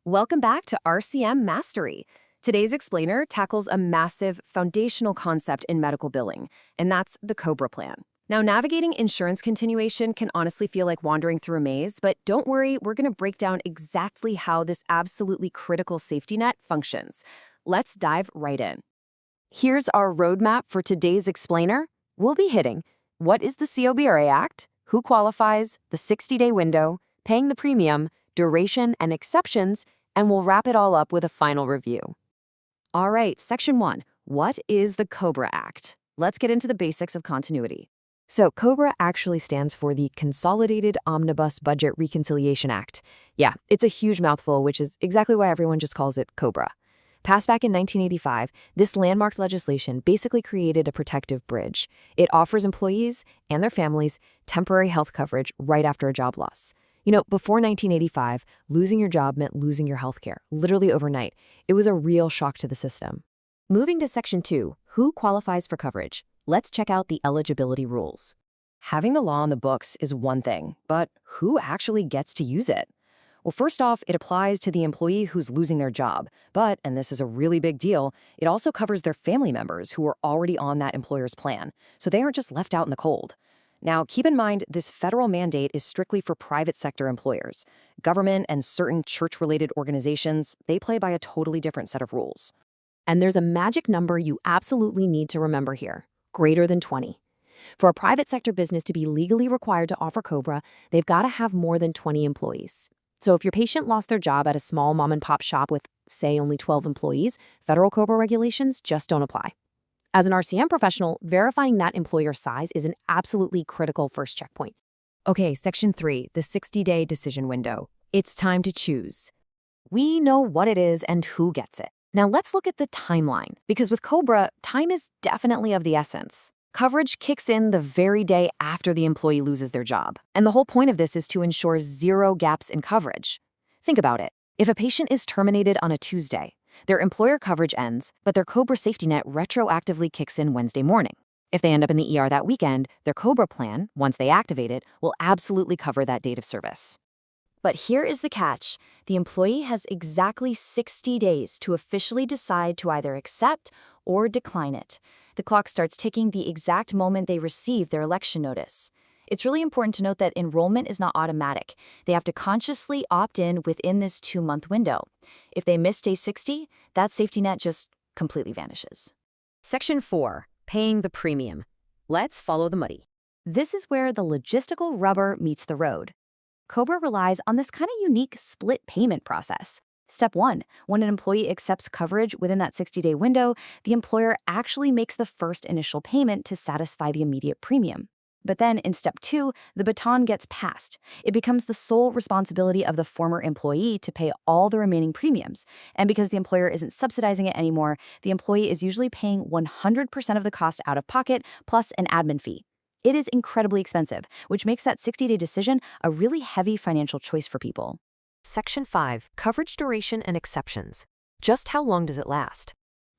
Welcome back to RCM Mastery. Today's explainer tackles a massive foundational concept in medical billing, and that's the COBRA plan. Now, navigating insurance continuation can honestly feel like wandering through a maze, but don't worry, we're going to break down exactly how this absolutely critical safety net functions. Let's dive right in. Here's our roadmap for today's explainer. We'll be hitting what is the COBRA Act, who qualifies, the 60-day window, paying the premium, duration, and exceptions, and we'll wrap it all up with a final review. All right, Section 1. What is the COBRA Act? Let's get into the basics of continuity. So, COBRA actually stands for the Consolidated Omnibus Budget Reconciliation Act. Yeah, it's a huge mouthful, which is exactly why everyone just calls it COBRA. Passed back in 1985, this landmark legislation basically created a protective bridge. It offers employees and their families temporary health coverage right after a job loss. You know, before 1985, losing your job meant losing your health care, literally overnight. It was a real shock to the system. Moving to Section 2, who qualifies for coverage? Let's check out the eligibility rules. Having the law on the books is one thing, but who actually gets to use it? Well, first off, it applies to the employee who's losing their job, but, and this is a really big deal, it also covers their family members who are already on that employer's plan, so they aren't just left out in the cold. Now, keep in mind, this federal mandate is strictly for private sector employers. Government and certain church-related organizations, they play by a totally different set of rules. And there's a magic number you absolutely need to remember here, greater than 20. For a private sector business to be legally required to offer COBRA, they've got to have more than 20 employees. So if your patient lost their job at a small mom-and-pop shop with, say, only 12 employees, federal COBRA regulations just don't apply. As an RCM professional, verifying that employer size is an absolutely critical first checkpoint. Okay, Section 3, the 60-day decision window. It's time to choose. We know what it is and who gets it. Now let's look at the timeline, because with COBRA, time is definitely of the essence. Coverage kicks in the very day after the employee loses their job, and the whole point of this is to ensure zero gaps in coverage. Think about it. If a patient is terminated on a Tuesday, their employer coverage ends, but their COBRA safety net retroactively kicks in Wednesday morning. If they end up in the ER that weekend, their COBRA plan, once they activate it, will absolutely cover that date of service. But here is the catch. The employee has exactly 60 days to officially decide to either accept or decline it. The clock starts ticking the exact moment they receive their election notice. It's really important to note that enrollment is not automatic. They have to consciously opt in within this 2-month window. If they miss day 60, that safety net just completely vanishes. Section 4, paying the premium. Let's follow the money. This is where the logistical rubber meets the road. COBRA relies on this kind of unique split payment process. Step 1, when an employee accepts coverage within that 60-day window, the employer actually makes the first initial payment to satisfy the immediate premium. But then in Step 2, the baton gets passed. It becomes the sole responsibility of the former employee to pay all the remaining premiums. And because the employer isn't subsidizing it anymore, the employee is usually paying 100% of the cost out of pocket plus an admin fee. It is incredibly expensive, which makes that 60-day decision a really heavy financial choice for people. Section 5, coverage duration and exceptions. Just how long does it last?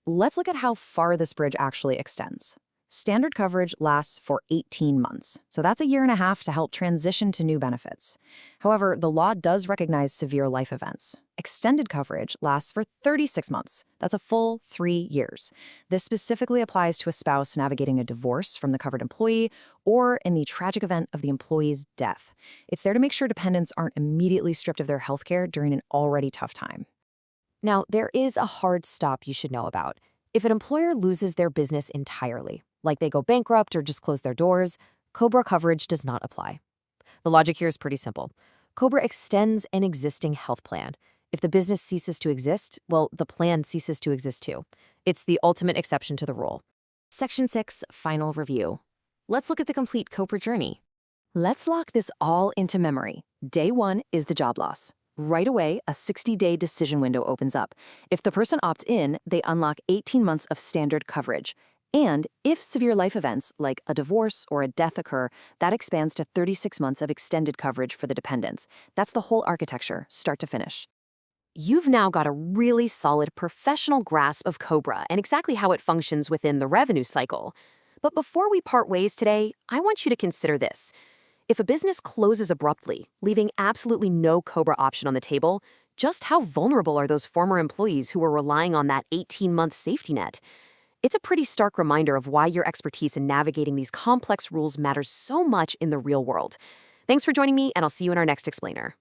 Let's look at how far this bridge actually extends. Standard coverage lasts for 18 months, so that's a year and a half to help transition to new benefits. However, the law does recognize severe life events. Extended coverage lasts for 36 months. That's a full 3 years. This specifically applies to a spouse navigating a divorce from the covered employee or in the tragic event of the employee's death. It's there to make sure dependents aren't immediately stripped of their health care during an already tough time. Now, there is a hard stop you should know about. If an employer loses their business entirely, like they go bankrupt or just close their doors, COBRA coverage does not apply. The logic here is pretty simple. COBRA extends an existing health plan. If the business ceases to exist, well, the plan ceases to exist too. It's the ultimate exception to the rule. Section 6, final review. Let's look at the complete COBRA journey. Let's lock this all into memory. Day 1 is the job loss. Right away, a 60-day decision window opens up. If the person opts in, they unlock 18 months of standard coverage. And if severe life events, like a divorce or a death occur, that expands to 36 months of extended coverage for the dependents. That's the whole architecture, start to finish. You've now got a really solid professional grasp of COBRA and exactly how it functions within the revenue cycle. But before we part ways today, I want you to consider this. If a business closes abruptly, leaving absolutely no COBRA option on the table, Just how vulnerable are those former employees who were relying on that 18-month safety net? It's a pretty stark reminder of why your expertise in navigating these complex rules matters so much in the real world. Thanks for joining me, and I'll see you in our next explainer.